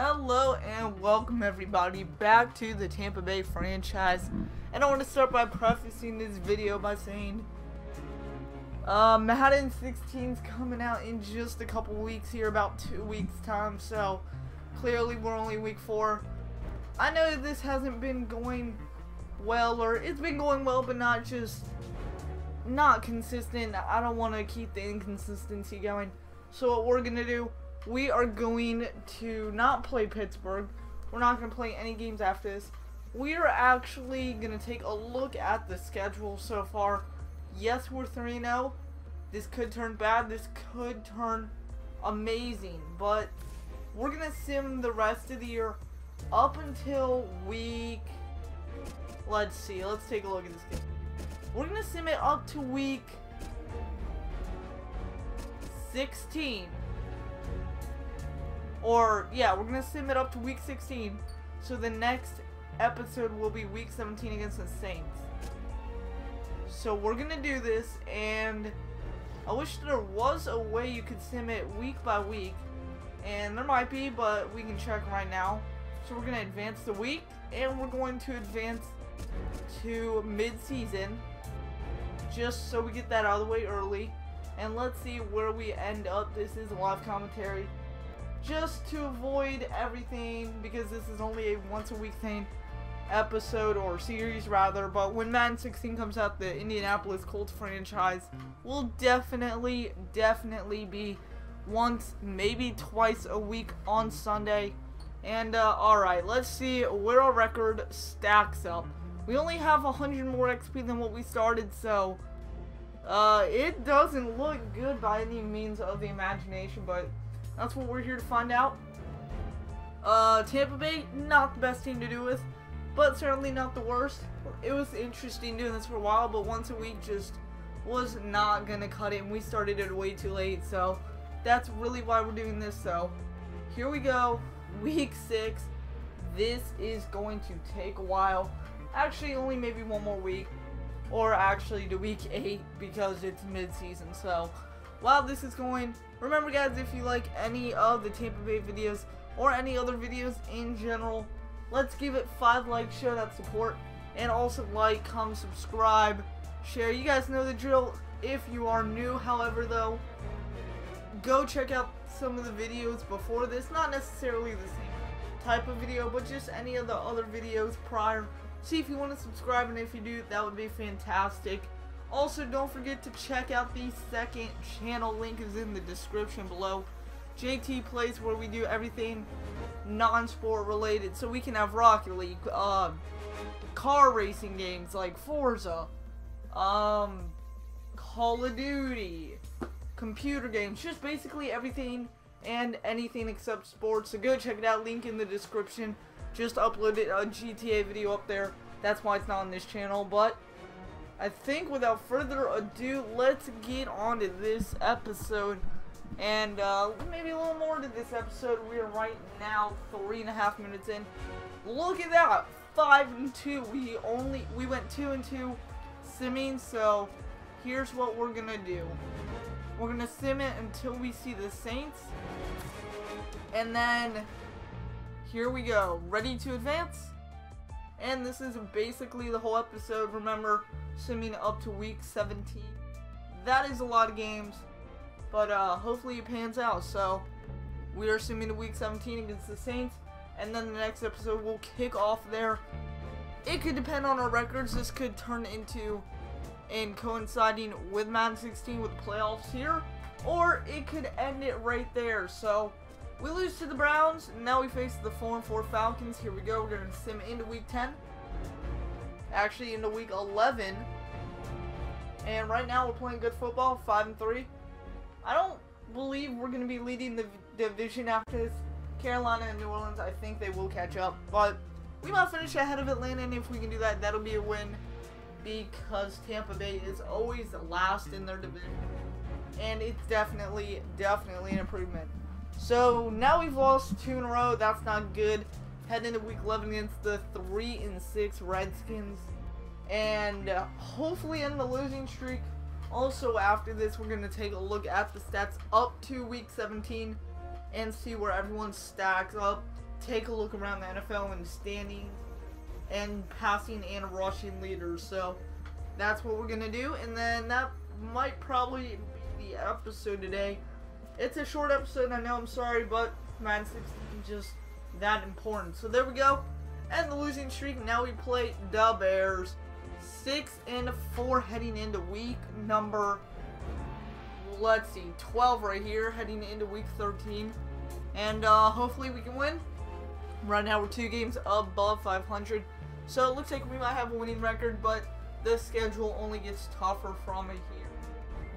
Hello and welcome everybody back to the Tampa Bay franchise. And I want to start by prefacing this video by saying Madden 16 is coming out in just a couple weeks here, about 2 weeks time, so clearly we're only week 4. I know that this hasn't been going well, or it's been going well but not consistent. I don't want to keep the inconsistency going, so what we're gonna do, we are going to not play Pittsburgh. We're not going to play any games after this. We are actually going to take a look at the schedule so far. Yes, we're 3-0. This could turn bad. This could turn amazing. But we're going to sim the rest of the year up until week... Let's see. Let's take a look at this game. We're going to sim it up to week 16. Or, yeah, we're going to sim it up to week 16. So the next episode will be week 17 against the Saints. So we're going to do this, and I wish there was a way you could sim it week by week. And there might be, but we can check right now. So we're going to advance the week, and we're going to advance to mid-season. Just so we get that out of the way early. And let's see where we end up. This is a live commentary. Just to avoid everything, because this is only a once-a-week thing, episode, or series rather, but when Madden 16 comes out, the Indianapolis Colts franchise will definitely be once, maybe twice a week on Sunday. And, alright, let's see where our record stacks up. We only have 100 more XP than what we started, so, it doesn't look good by any means of the imagination, but that's what we're here to find out. Tampa Bay, not the best team to do with, but certainly not the worst. It was interesting doing this for a while, but once a week just was not gonna cut it, and we started it way too late, so that's really why we're doing this. So here we go, week 6. This is going to take a while. Actually, only maybe one more week, or actually to week 8 because it's mid-season. So while this is going, remember guys, if you like any of the Tampa Bay videos or any other videos in general, let's give it 5 likes, show that support, and also like, comment, subscribe, share. You guys know the drill if you are new. However though, go check out some of the videos before this, not necessarily the same type of video, but just any of the other videos prior. See if you want to subscribe, and if you do, that would be fantastic. Also, don't forget to check out the second channel. Link is in the description below. JT Plays, where we do everything non-sport related. So we can have Rocket League, car racing games like Forza, Call of Duty, computer games, just basically everything and anything except sports. So go check it out. Link in the description. Just uploaded a GTA video up there. That's why it's not on this channel, but I think without further ado, let's get on to this episode, and maybe a little more to this episode. We are right now 3.5 minutes in. Look at that, 5-2. We went 2-2 simming. So here's what we're gonna do. We're gonna sim it until we see the Saints, and then here we go. Ready to advance? And this is basically the whole episode. Remember, simming up to week 17. That is a lot of games, but hopefully it pans out. So we are simming to week 17 against the Saints, and then the next episode will kick off there. It could depend on our records. This could turn into and coinciding with Madden 16 with the playoffs here, or it could end it right there. So we lose to the Browns, and now we face the 4-4 Falcons. Here we go. We're going to sim into week 10. Actually, into week 11. And right now, we're playing good football, 5-3. I don't believe we're going to be leading the division after this. Carolina and New Orleans, I think they will catch up. But we might finish ahead of Atlanta, and if we can do that, that'll be a win. Because Tampa Bay is always last in their division. And it's definitely an improvement. So now we've lost 2 in a row. That's not good. Heading into week 11 against the 3-6 Redskins, and hopefully end the losing streak. Also, after this, we're going to take a look at the stats up to week 17 and see where everyone stacks up. take a look around the NFL and standings and passing and rushing leaders. So that's what we're going to do. And then that might probably be the episode today. It's a short episode, I know, I'm sorry, but Madden 16 is just that important. So there we go. And the losing streak, now we play the Bears. 6-4 heading into week number, let's see, 12 right here, heading into week 13. And hopefully we can win. Right now we're 2 games above 500. So it looks like we might have a winning record, but the schedule only gets tougher from here.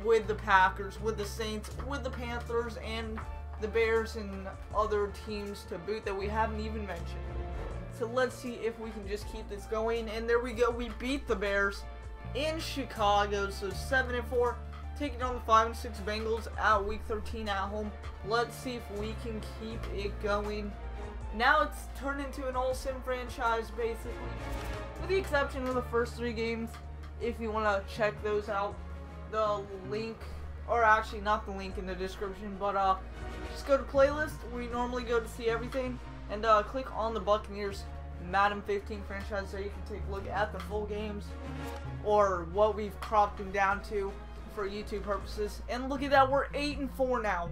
With the Packers, with the Saints, with the Panthers, and the Bears, and other teams to boot that we haven't even mentioned. So let's see if we can just keep this going. And there we go. We beat the Bears in Chicago. So 7-4, taking on the 5-6 Bengals at week 13 at home. Let's see if we can keep it going. Now it's turned into an all-sim franchise, basically, with the exception of the first 3 games. If you want to check those out, the link, or actually not the link in the description, but just go to playlist where you normally go to see everything, and click on the Buccaneers Madden 15 franchise so you can take a look at the full games, or what we've cropped them down to for YouTube purposes. And look at that, we're 8-4 now,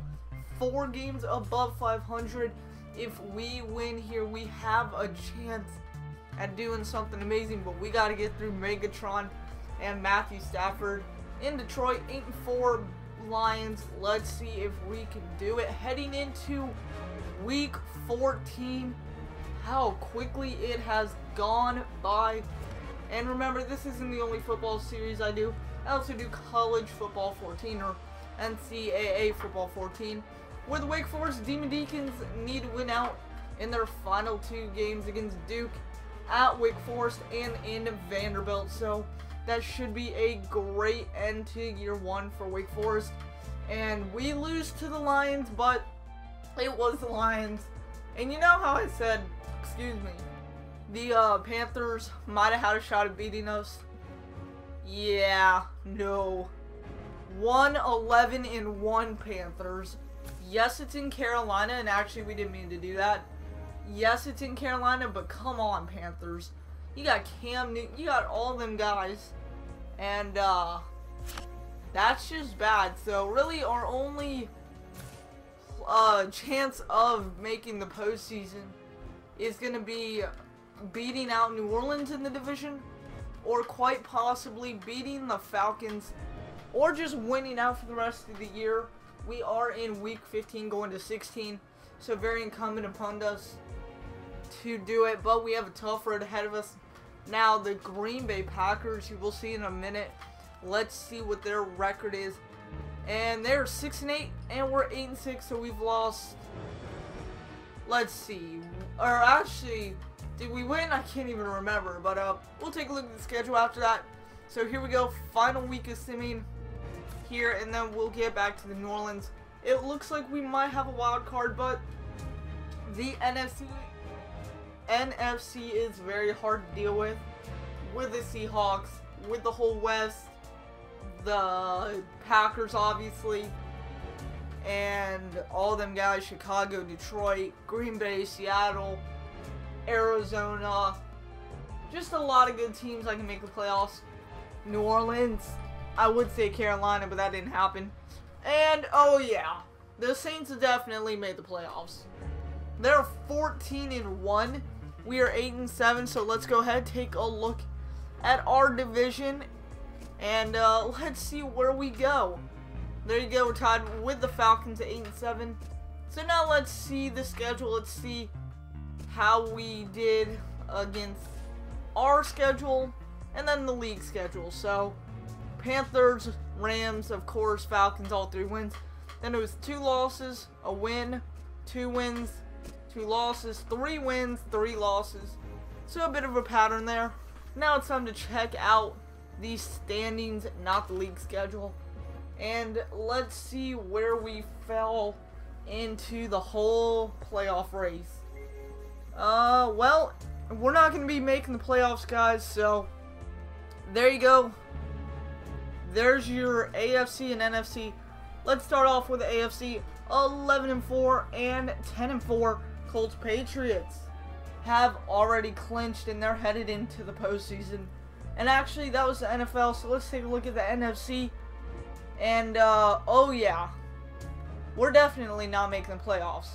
4 games above 500. If we win here, we have a chance at doing something amazing, but we got to get through Megatron and Matthew Stafford in Detroit. 8-4 Lions. Let's see if we can do it. Heading into week 14, how quickly it has gone by. And remember, this isn't the only football series I do. I also do college football 14, or NCAA football 14. With Wake Forest, Demon Deacons need to win out in their final 2 games against Duke, at Wake Forest, and in Vanderbilt. So that should be a great end to year 1 for Wake Forest. And we lose to the Lions, but it was the Lions. And you know how I said, excuse me, the Panthers might have had a shot at beating us? Yeah, no. 1-11-1 Panthers. Yes, it's in Carolina, and actually we didn't mean to do that. Yes, it's in Carolina, but come on, Panthers. You got Cam Newton, you got all them guys, and that's just bad. So really our only chance of making the postseason is going to be beating out New Orleans in the division, or quite possibly beating the Falcons, or just winning out for the rest of the year. We are in week 15 going to 16, so very incumbent upon us to do it, but we have a tough road ahead of us. Now the Green Bay Packers, you will see in a minute. Let's see what their record is. And they're 6-8, and we're 8-6, so we've lost, let's see, or actually, did we win? I can't even remember, but we'll take a look at the schedule after that. So here we go, final week of simming here, and then we'll get back to the New Orleans. It looks like we might have a wild card, but the NFC is very hard to deal with the Seahawks, with the whole West, the Packers obviously, and all them guys, Chicago, Detroit, Green Bay, Seattle, Arizona, just a lot of good teams that can make the playoffs. New Orleans, I would say Carolina, but that didn't happen. And, oh yeah, the Saints have definitely made the playoffs. They're 14-1. We are 8-7, so let's go ahead and take a look at our division, and let's see where we go. There you go, we're tied with the Falcons at 8-7. So now let's see the schedule. Let's see how we did against our schedule, and then the league schedule. So Panthers, Rams, of course, Falcons, all 3 wins. Then it was 2 losses, a win, 2 wins, 2 losses, 3 wins, 3 losses. So a bit of a pattern there. Now it's time to check out the standings, not the league schedule. And let's see where we fell into the whole playoff race. Well, we're not going to be making the playoffs, guys, so there you go. There's your AFC and NFC. Let's start off with the AFC. 11-4 and 10-4. Colts, Patriots have already clinched and they're headed into the postseason. And actually, that was the NFL, so let's take a look at the NFC. And, oh yeah, we're definitely not making the playoffs.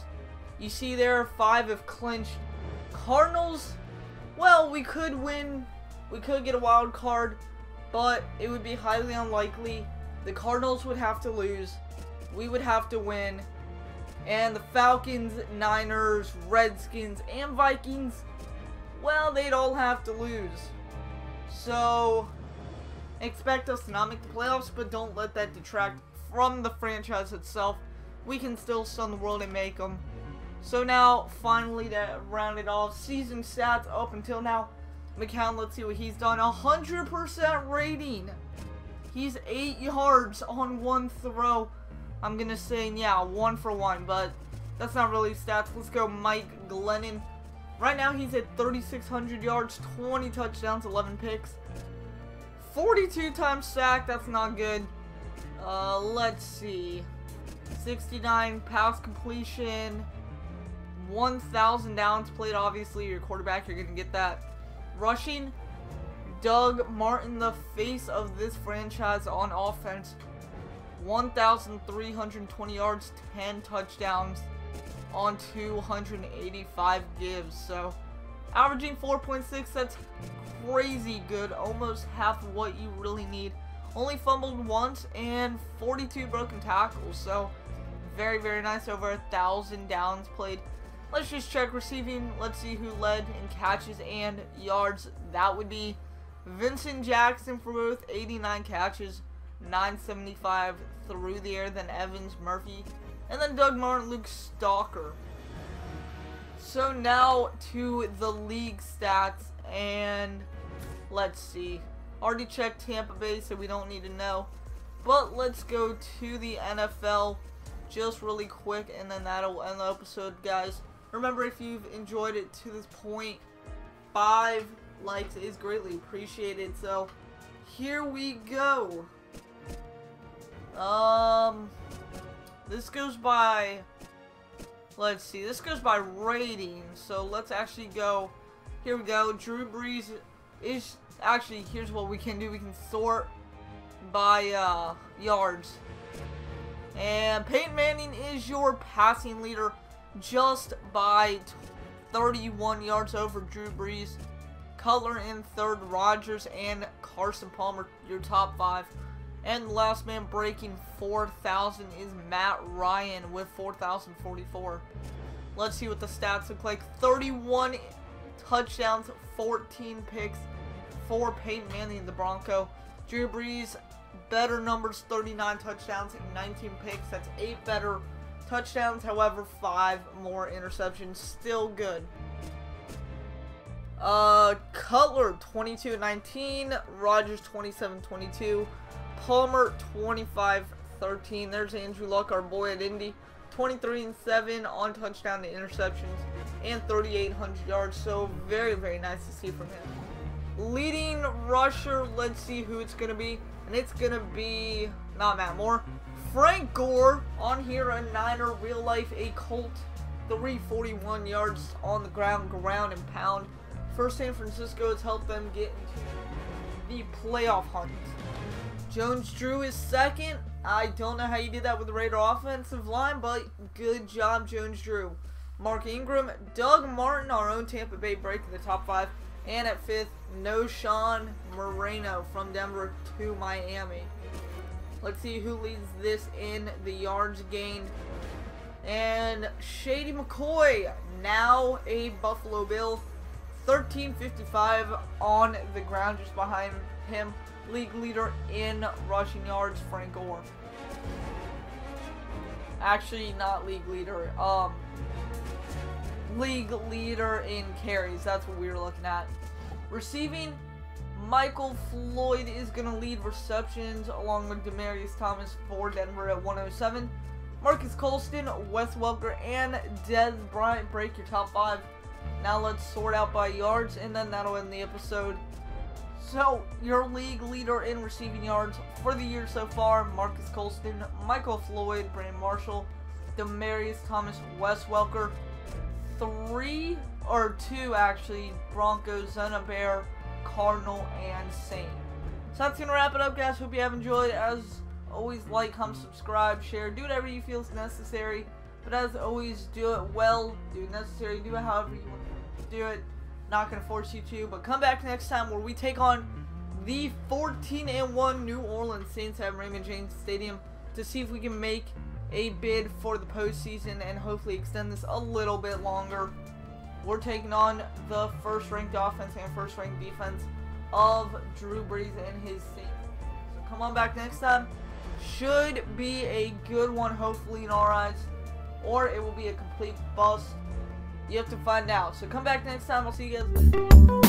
You see there, 5 have clinched. Cardinals, well, we could win. We could get a wild card, but it would be highly unlikely. The Cardinals would have to lose. We would have to win. And the Falcons, Niners, Redskins, and Vikings, well, they'd all have to lose. So, expect us to not make the playoffs, but don't let that detract from the franchise itself. We can still stun the world and make them. So now, finally, to round it off, season stats up until now. McCown, let's see what he's done. 100% rating. He's 8 yards on 1 throw. I'm going to say, yeah, 1 for 1, but that's not really stats. Let's go Mike Glennon. Right now, he's at 3,600 yards, 20 touchdowns, 11 picks. 42 times sack, that's not good. Let's see. 69 pass completion. 1,000 downs played. Obviously, your quarterback, you're going to get that. Rushing, Doug Martin, the face of this franchise on offense. 1,320 yards, 10 touchdowns on 285 gives. So, averaging 4.6, that's crazy good. Almost half of what you really need. Only fumbled once and 42 broken tackles. So, very, very nice. Over 1,000 downs played. Let's just check receiving. Let's see who led in catches and yards. That would be Vincent Jackson for both 89 catches, 975 through the air. Then Evans, Murphy, and then Doug Martin, Luke Stalker. So now to the league stats, and let's see. Already checked Tampa Bay, so we don't need to know. But let's go to the NFL just really quick, and then that'll end the episode, guys. Remember, if you've enjoyed it to this point, 5 likes is greatly appreciated. So, here we go. This goes by, let's see, this goes by rating. So, let's actually go, here we go. Drew Brees is, actually, here's what we can do. We can sort by yards. And Peyton Manning is your passing leader, just by 31 yards over Drew Brees. Cutler in third, Rodgers and Carson Palmer, your top 5. And the last man breaking 4,000 is Matt Ryan with 4,044. Let's see what the stats look like. 31 touchdowns, 14 picks for Peyton Manning, the Bronco. Drew Brees, better numbers, 39 touchdowns, 19 picks. That's 8 better touchdowns, however, 5 more interceptions. Still good. Cutler, 22-19. Rodgers, 27-22. Palmer, 25-13. There's Andrew Luck, our boy at Indy. 23-7 on touchdown to interceptions. And 3,800 yards. So, very, very nice to see from him. Leading rusher, let's see who it's going to be. And it's going to be, not Matt Moore, Frank Gore on here, a Niner, real life, a Colt, 341 yards on the ground and pound. For San Francisco, it's helped them get into the playoff hunt. Jones Drew is second. I don't know how you did that with the Raider offensive line, but good job, Jones Drew. Mark Ingram, Doug Martin, our own Tampa Bay, breaking the top 5. And at 5th, Noshawn Moreno from Denver to Miami. Let's see who leads this in the yards gained. And Shady McCoy, now a Buffalo Bill, 1355 on the ground, just behind him. League leader in rushing yards, Frank Gore. Actually, not league leader. League leader in carries. That's what we were looking at. Receiving, Michael Floyd is going to lead receptions along with Demaryius Thomas for Denver at 107. Marcus Colston, Wes Welker, and Dez Bryant break your top 5. Now let's sort out by yards, and then that'll end the episode. So, your league leader in receiving yards for the year so far, Marcus Colston, Michael Floyd, Brandon Marshall, Demaryius Thomas, Wes Welker. 3 or 2 actually: Broncos, Zona Bear, Cardinal, and Saint. So that's gonna wrap it up, guys. Hope you have enjoyed. As always, like, comment, subscribe, share, do whatever you feel is necessary. But as always, do it well, do it necessary, do it however you want to do it. Not gonna force you to, but come back next time where we take on the 14-1 New Orleans Saints at Raymond James Stadium to see if we can make a bid for the postseason and hopefully extend this a little bit longer. We're taking on the first-ranked offense and first-ranked defense of Drew Brees and his Saints. So come on back next time. Should be a good one, hopefully, in our eyes, or it will be a complete bust. You have to find out. So come back next time. I'll see you guys later.